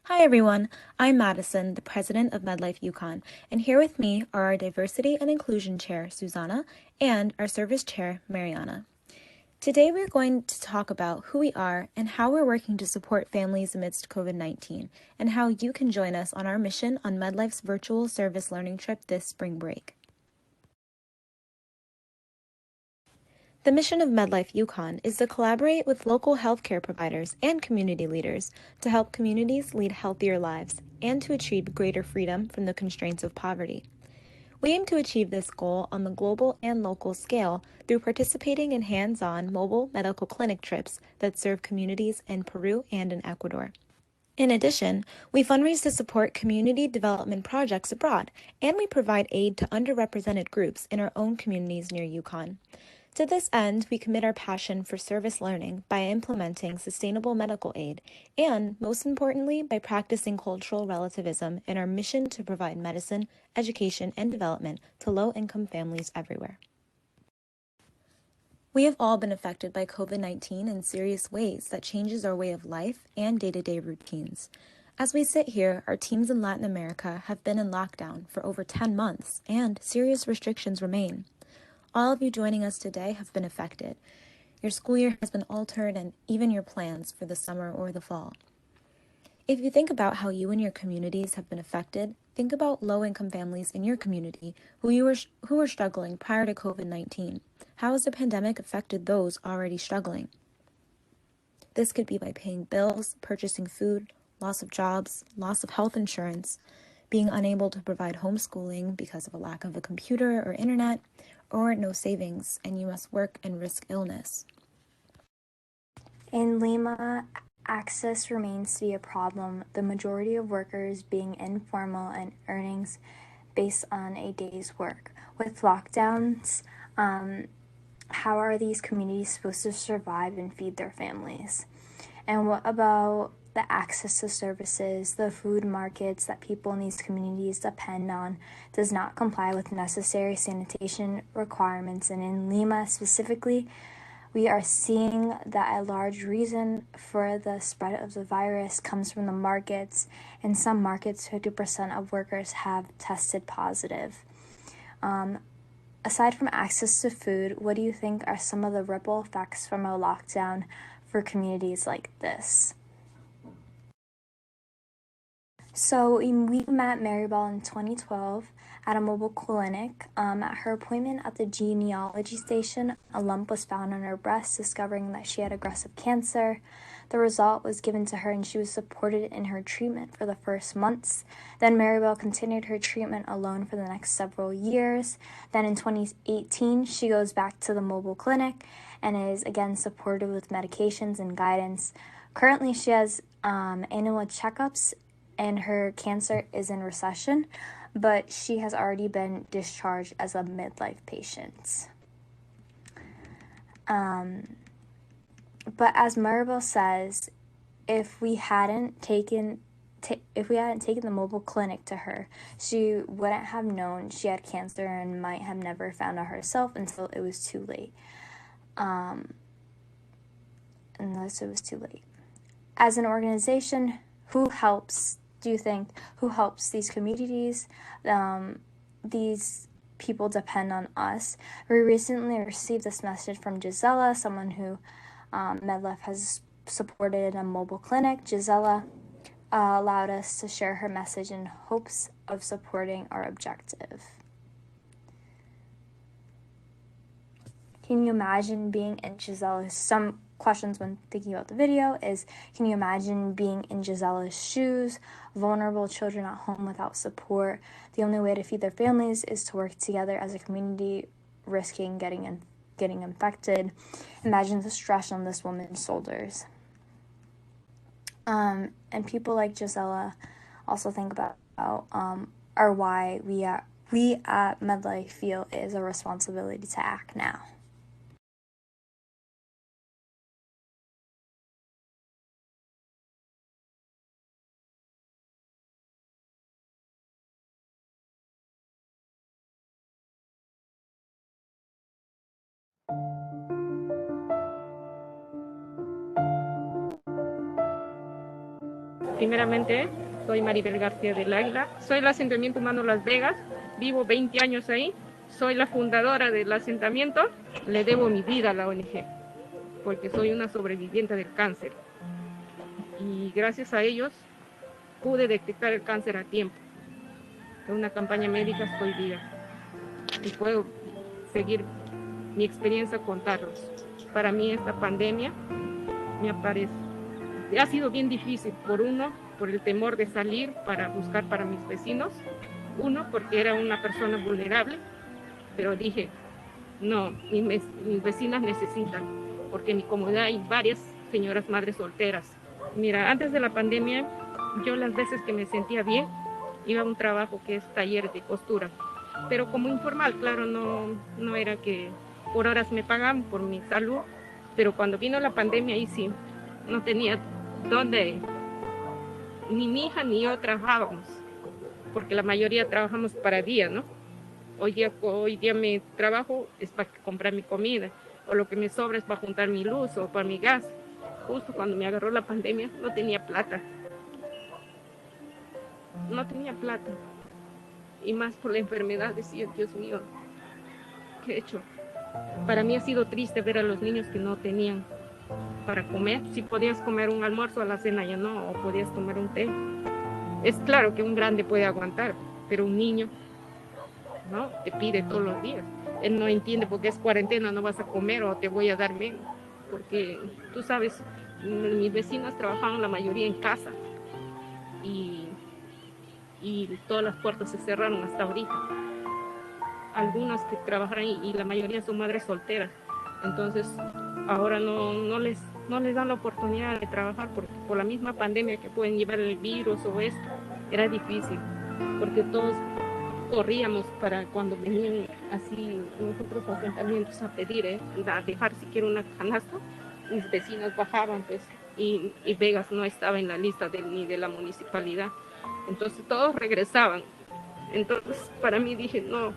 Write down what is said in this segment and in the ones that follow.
Hi everyone, I'm Madison, the president of MedLife Yukon, and here with me are our Diversity and Inclusion Chair, Susanna, and our Service Chair, Mariana. Today we're going to talk about who we are and how we're working to support families amidst COVID-19, and how you can join us on our mission on MedLife's virtual service learning trip this spring break. The mission of MedLife Yukon is to collaborate with local healthcare providers and community leaders to help communities lead healthier lives and to achieve greater freedom from the constraints of poverty. We aim to achieve this goal on the global and local scale through participating in hands-on mobile medical clinic trips that serve communities in Peru and in Ecuador. In addition, we fundraise to support community development projects abroad, and we provide aid to underrepresented groups in our own communities near Yukon. To this end, we commit our passion for service learning by implementing sustainable medical aid and, most importantly, by practicing cultural relativism in our mission to provide medicine, education, and development to low-income families everywhere. We have all been affected by COVID-19 in serious ways that changes our way of life and day-to-day routines. As we sit here, our teams in Latin America have been in lockdown for over 10 months, and serious restrictions remain. All of you joining us today have been affected. Your school year has been altered, and even your plans for the summer or the fall. If you think about how you and your communities have been affected, think about low-income families in your community who were struggling prior to COVID-19. How has the pandemic affected those already struggling? This could be by paying bills, purchasing food, loss of jobs, loss of health insurance, being unable to provide homeschooling because of a lack of a computer or internet, or no savings, and you must work and risk illness. In Lima, access remains to be a problem, the majority of workers being informal and earnings based on a day's work. With lockdowns, how are these communities supposed to survive and feed their families? And what about the access to services, the food markets that people in these communities depend on does not comply with necessary sanitation requirements? And in Lima specifically, we are seeing that a large reason for the spread of the virus comes from the markets. In some markets, 50% of workers have tested positive. Aside from access to food, what do you think are some of the ripple effects from a lockdown for communities like this? So we met Maribel in 2012 at a mobile clinic. At her appointment at the genealogy station, a lump was found on her breast, discovering that she had aggressive cancer. The result was given to her and she was supported in her treatment for the first months. Then Maribel continued her treatment alone for the next several years. Then in 2018, she goes back to the mobile clinic and is again supported with medications and guidance. Currently, she has annual checkups and her cancer is in recession, but she has already been discharged as a midlife patient. But as Maribel says, if we hadn't taken the mobile clinic to her, she wouldn't have known she had cancer and might have never found out herself until it was too late. Unless it was too late. As an organization, who helps these communities? These people depend on us. We recently received this message from Gisela, someone who MedLife has supported a mobile clinic. Gisela allowed us to share her message in hopes of supporting our objective. Can you imagine being in Gisela's, some questions when thinking about the video is, can you imagine being in Gisela's shoes, vulnerable children at home without support? The only way to feed their families is to work together as a community, risking getting infected. Imagine the stress on this woman's shoulders. And people like Gisela also think about or why we at MedLife feel it is a responsibility to act now. Primeramente, soy Maribel García del Águila, soy del asentamiento humano Las Vegas, vivo 20 años ahí, soy la fundadora del asentamiento, le debo mi vida a la ONG, porque soy una sobreviviente del cáncer. Y gracias a ellos pude detectar el cáncer a tiempo. En una campaña médica estoy viva y puedo seguir mi experiencia, contarlos. Para mí esta pandemia me aparece. Ha sido bien difícil, por el temor de salir para buscar para mis vecinos. Uno, porque era una persona vulnerable, pero dije, no, mis vecinas necesitan, porque en mi comunidad hay varias señoras madres solteras. Mira, antes de la pandemia, yo las veces que me sentía bien, iba a un trabajo que es taller de costura, pero como informal, claro, no era que por horas me pagaban por mi salud, pero cuando vino la pandemia ahí sí, no tenía dónde, ni mi hija ni yo trabajábamos, porque la mayoría trabajamos para día, ¿no? Hoy día mi trabajo es para comprar mi comida, o lo que me sobra es para juntar mi luz o para mi gas. Justo cuando me agarró la pandemia no tenía plata, no tenía plata. Y más por la enfermedad decía, Dios mío, ¿qué he hecho? Para mí ha sido triste ver a los niños que no tenían para comer. Si podías comer un almuerzo, a la cena ya no, o podías tomar un té. Es claro que un grande puede aguantar, pero un niño, ¿no? Te pide todos los días. Él no entiende por qué es cuarentena, no vas a comer o te voy a dar menos. Porque tú sabes, mis vecinas trabajaban la mayoría en casa y, y todas las puertas se cerraron hasta ahorita. Algunas que trabajan y la mayoría son madres solteras. Entonces, ahora no les dan la oportunidad de trabajar por la misma pandemia que pueden llevar el virus o esto. Era difícil, porque todos corríamos para cuando venían así nosotros asentamientos a pedir, a dejar siquiera una canasta. Mis vecinos bajaban, pues, y Vegas no estaba en la lista ni de la municipalidad. Entonces todos regresaban. Entonces para mí dije, no,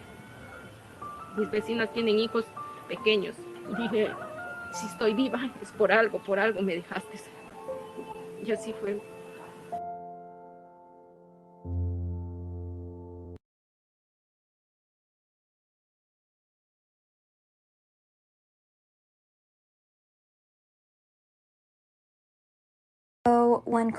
mis vecinas tienen hijos pequeños. Y dije, si estoy viva es por algo me dejaste. Y así fue. So when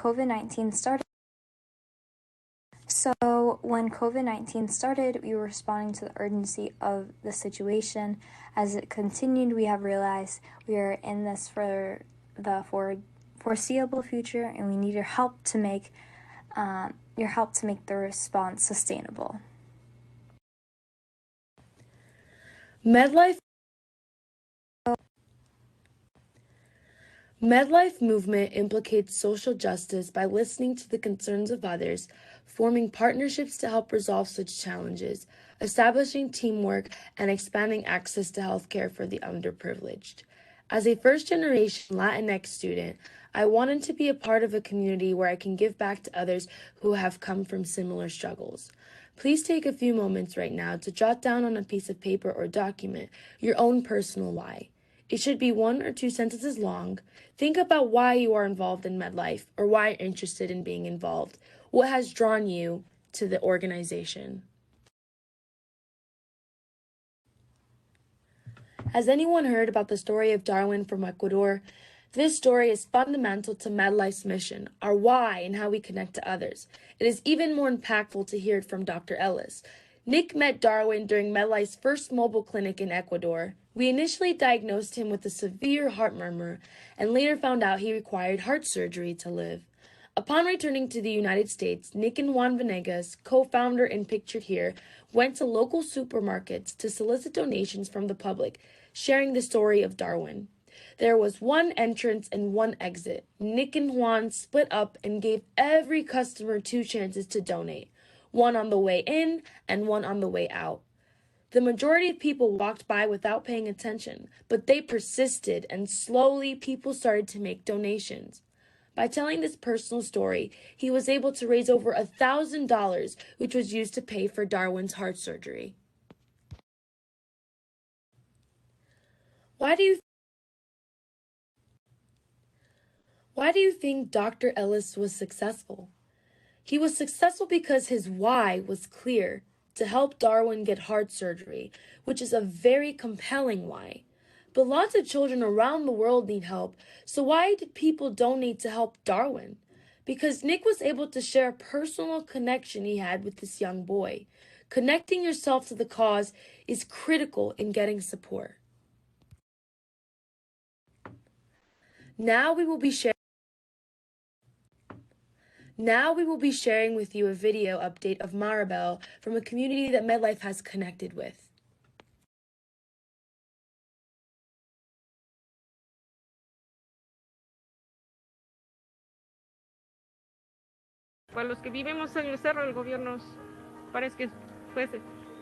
COVID 19 started, we were responding to the urgency of the situation. As it continued, we have realized we are in this for the foreseeable future, and we need your help to make the response sustainable. MedLife MedLife movement implicates social justice by listening to the concerns of others, forming partnerships to help resolve such challenges, establishing teamwork, and expanding access to healthcare for the underprivileged. As a first-generation Latinx student, I wanted to be a part of a community where I can give back to others who have come from similar struggles. Please take a few moments right now to jot down on a piece of paper or document your own personal why. It should be 1 or 2 sentences long. Think about why you are involved in MedLife or why you're interested in being involved. What has drawn you to the organization? Has anyone heard about the story of Darwin from Ecuador? This story is fundamental to MedLife's mission, our why, and how we connect to others. It is even more impactful to hear it from Dr. Ellis. Nick met Darwin during MedLife's first mobile clinic in Ecuador. We initially diagnosed him with a severe heart murmur and later found out he required heart surgery to live. Upon returning to the United States, Nick and Juan Venegas, co-founder and pictured here, went to local supermarkets to solicit donations from the public, sharing the story of Darwin. There was one entrance and one exit. Nick and Juan split up and gave every customer 2 chances to donate, one on the way in and one on the way out. The majority of people walked by without paying attention, but they persisted, and slowly people started to make donations. By telling this personal story, he was able to raise over $1,000, which was used to pay for Darwin's heart surgery. Why do you Why do you think Dr. Ellis was successful? He was successful because his why was clear: to help Darwin get heart surgery, which is a very compelling why. But lots of children around the world need help, so why did people donate to help Darwin? Because Nick was able to share a personal connection he had with this young boy. Connecting yourself to the cause is critical in getting support. Now we will be sharing with you a video update of Maribel from a community that MedLife has connected with. Para los que vivimos en el cerro, el gobierno parece que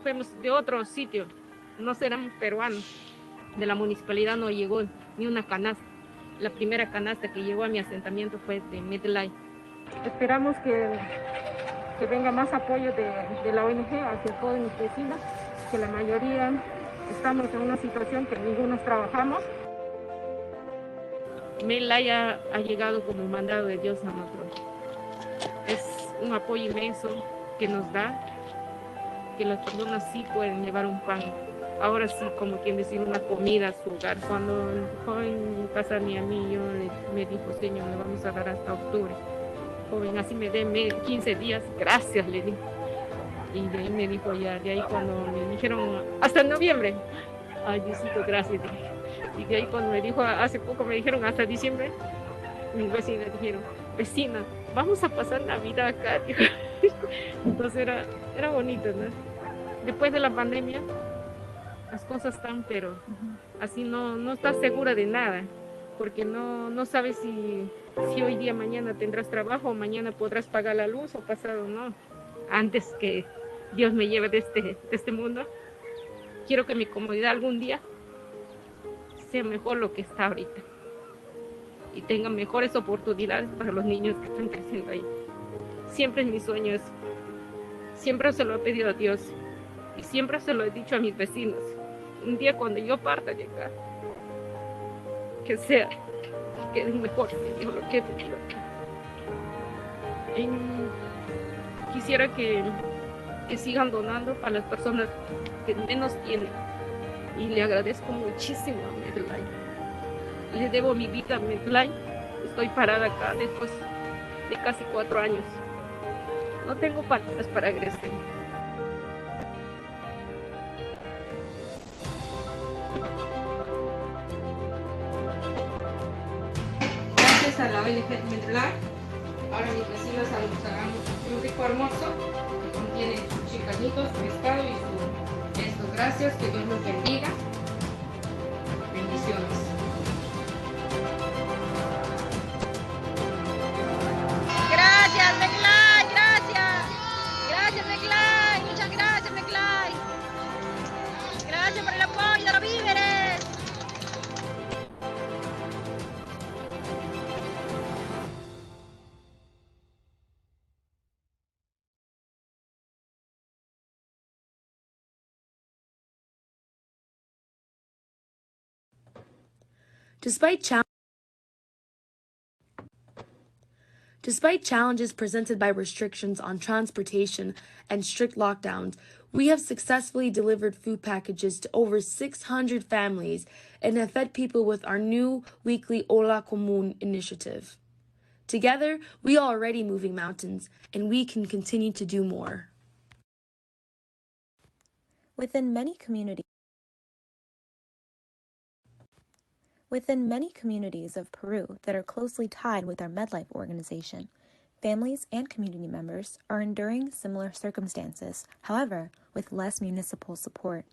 fuimos de otro sitio, no éramos peruanos. De la municipalidad no llegó ni una canasta. La primera canasta que llegó a mi asentamiento fue de MedLife. Esperamos que venga más apoyo de la ONG hacia todos mis vecinos, que la mayoría estamos en una situación que ninguno trabajamos. MedLife ha llegado como mandado de Dios a nosotros. Es un apoyo inmenso que nos da, que las personas sí pueden llevar un pan. Ahora sí, como quien decir, una comida a su hogar. Cuando el joven pasa a mí, me dijo, Señor, le vamos a dar hasta octubre. Joven, así me dé 15 días, gracias, le dije. Y de ahí me dijo ya, de ahí cuando me dijeron, hasta noviembre. Ay, Diosito, gracias. Dije. Y de ahí cuando me dijo, hace poco me dijeron hasta diciembre, mis vecinas dijeron, vecina, vamos a pasar Navidad acá. Entonces era bonito, ¿no? Después de la pandemia, las cosas están, pero así no estás segura de nada, porque no sabes si hoy día, mañana tendrás trabajo, o mañana podrás pagar la luz, o pasado no. Antes que Dios me lleve de este mundo, quiero que mi comodidad algún día sea mejor lo que está ahorita y tenga mejores oportunidades para los niños que están creciendo ahí. Siempre es mi sueño eso. Siempre se lo he pedido a Dios y siempre se lo he dicho a mis vecinos. Un día cuando yo parta de acá, que sea, que es mejor que Dios lo que quisiera que sigan donando para las personas que menos tienen. Y le agradezco muchísimo a MedLife. Le debo mi vida a MedLife. Estoy parada acá después de casi 4 años. No tengo palabras para agradecer. Gracias a la ONG MedLife, ahora mis vecinos hagamos un rico almuerzo que contiene chicanitos, pescado y su esto. Gracias, que Dios los bendiga. Bendiciones. Gracias, MedLife, gracias. Gracias, MedLife, muchas gracias, MedLife. Gracias por el apoyo de los víveres. Despite challenges presented by restrictions on transportation and strict lockdowns, we have successfully delivered food packages to over 600 families and have fed people with our new weekly Hola Común initiative. Together, we are already moving mountains, and we can continue to do more. Within many communities of Peru that are closely tied with our MedLife organization, families and community members are enduring similar circumstances, however, with less municipal support.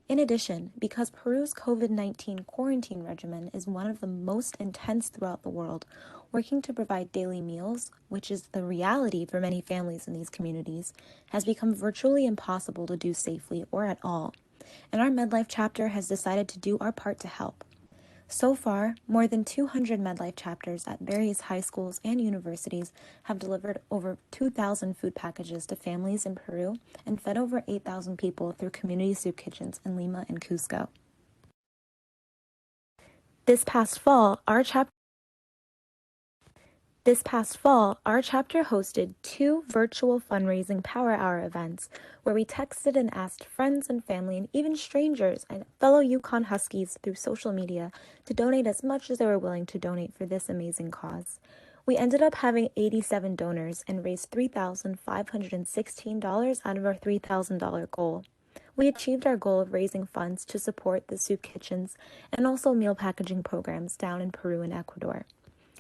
In addition, because Peru's COVID-19 quarantine regimen is one of the most intense throughout the world, working to provide daily meals, which is the reality for many families in these communities, has become virtually impossible to do safely or at all. And our MedLife chapter has decided to do our part to help. So far, more than 200 MedLife chapters at various high schools and universities have delivered over 2,000 food packages to families in Peru and fed over 8,000 people through community soup kitchens in Lima and Cusco. This past fall, our chapter This past fall, our chapter hosted 2 virtual fundraising Power Hour events where we texted and asked friends and family and even strangers and fellow Yukon Huskies through social media to donate as much as they were willing to donate for this amazing cause. We ended up having 87 donors and raised $3,516 out of our $3,000 goal. We achieved our goal of raising funds to support the soup kitchens and also meal packaging programs down in Peru and Ecuador.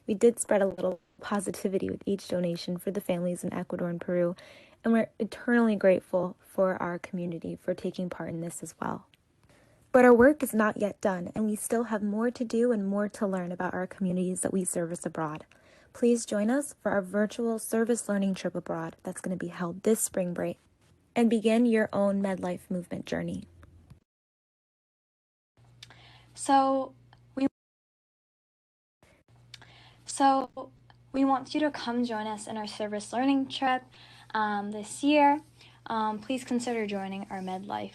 We did spread a little positivity with each donation for the families in Ecuador and Peru, and we're eternally grateful for our community for taking part in this as well. But our work is not yet done, and we still have more to do and more to learn about our communities that we service abroad. Please join us for our virtual service learning trip abroad that's going to be held this spring break, and begin your own MedLife movement journey. So we want you to come join us in our service learning trip this year. Please consider joining our MedLife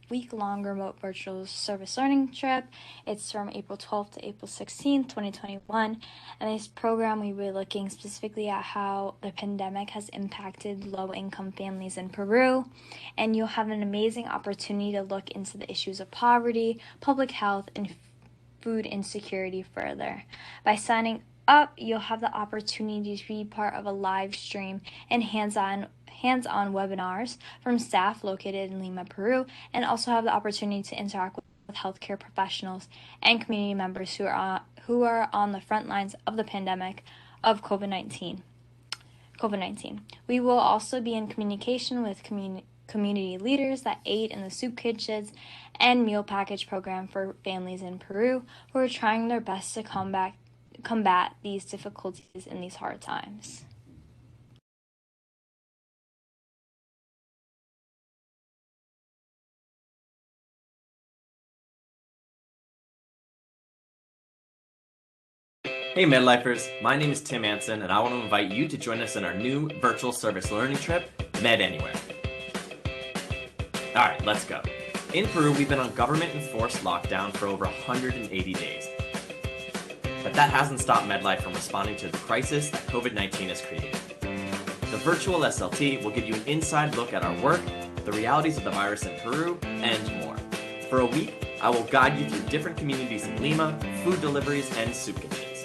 week-long remote virtual service learning trip. It's from April 12th to April 16th, 2021. And this program, we'll be looking specifically at how the pandemic has impacted low-income families in Peru. And you'll have an amazing opportunity to look into the issues of poverty, public health, and food insecurity further. By signing up, you'll have the opportunity to be part of a live stream and hands-on webinars from staff located in Lima, Peru, and also have the opportunity to interact with healthcare professionals and community members who are on the front lines of the pandemic of COVID-19. We will also be in communication with community leaders that aid in the soup kitchens and meal package program for families in Peru who are trying their best to combat these difficulties in these hard times. Hey MedLifers, my name is Tim Anson and I want to invite you to join us in our new virtual service learning trip, Med Anywhere. Alright, let's go. In Peru, we've been on government-enforced lockdown for over 180 days. But that hasn't stopped MedLife from responding to the crisis that COVID-19 has created. The virtual SLT will give you an inside look at our work, the realities of the virus in Peru, and more. For a week, I will guide you through different communities in Lima, food deliveries, and soup kitchens.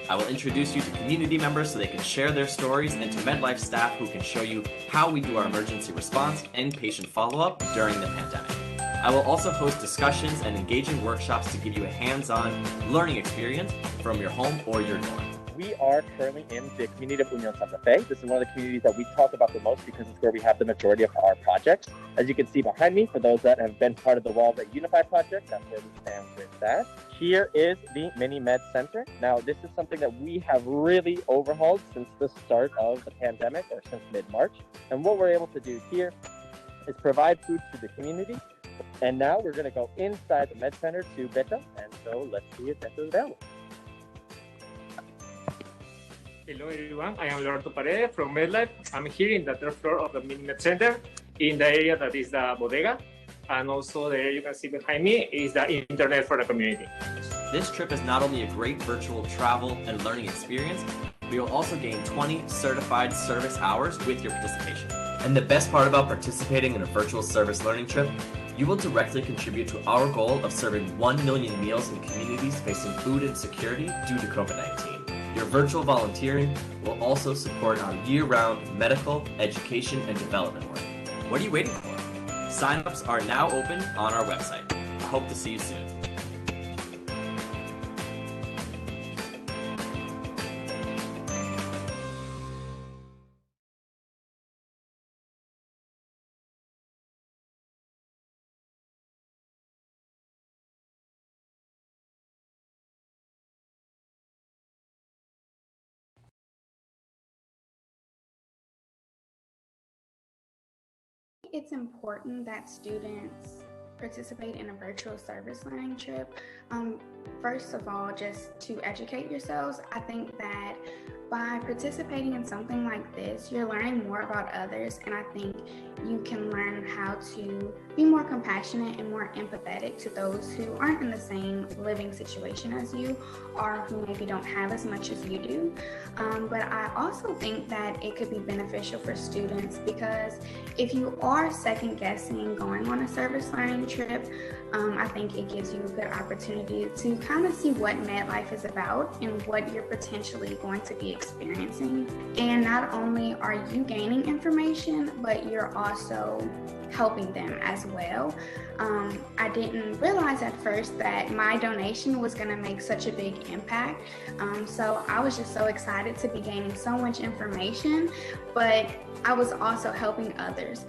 I will introduce you to community members so they can share their stories, and to MedLife staff who can show you how we do our emergency response and patient follow-up during the pandemic. I will also host discussions and engaging workshops to give you a hands-on learning experience from your home or your dorm. We are currently in the community of Union Santa Fe. This is one of the communities that we talk about the most because it's where we have the majority of our projects. As you can see behind me, for those that have been part of the Wall That Unify project, that's where we stand with that. Here is the Mini Med Center. Now, this is something that we have really overhauled since the start of the pandemic, or since mid-March. And what we're able to do here is provide food to the community. And now we're going to go inside the Med Center to Beta. And so let's see if Beta is available. Hello everyone, I am Roberto Paredes from MedLife. I'm here in the third floor of the Mini Med Center in the area that is the bodega, and also the area you can see behind me is the internet for the community. This trip is not only a great virtual travel and learning experience, but you'll also gain 20 certified service hours with your participation. And the best part about participating in a virtual service learning trip, you will directly contribute to our goal of serving 1 million meals in communities facing food insecurity due to COVID-19. Your virtual volunteering will also support our year-round medical, education, and development work. What are you waiting for? Sign-ups are now open on our website. I hope to see you soon. It's important that students participate in a virtual service learning trip. First of all, just to educate yourselves. I think that By participating in something like this, you're learning more about others, and I think you can learn how to be more compassionate and more empathetic to those who aren't in the same living situation as you, or who maybe don't have as much as you do. But I also think that it could be beneficial for students, because if you are second guessing going on a service learning trip, I think it gives you a good opportunity to kind of see what MedLife is about and what you're potentially going to be experiencing. And not only are you gaining information, but you're also helping them as well. I didn't realize at first that my donation was going to make such a big impact. So I was just so excited to be gaining so much information, but I was also helping others.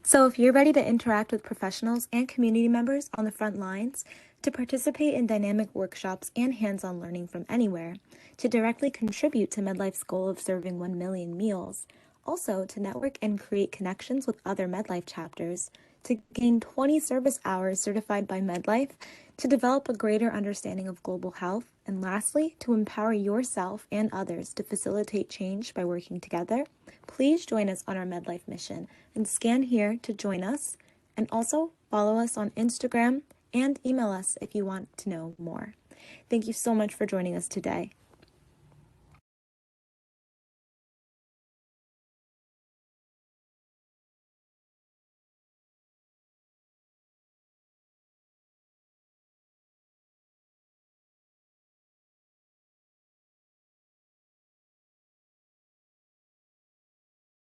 So if you're ready to interact with professionals and community members on the front lines, to participate in dynamic workshops and hands-on learning from anywhere, to directly contribute to MedLife's goal of serving 1 million meals, also to network and create connections with other MedLife chapters, to gain 20 service hours certified by MedLife, to develop a greater understanding of global health, and lastly, to empower yourself and others to facilitate change by working together, please join us on our MedLife mission and scan here to join us, and also follow us on Instagram and email us if you want to know more. Thank you so much for joining us today.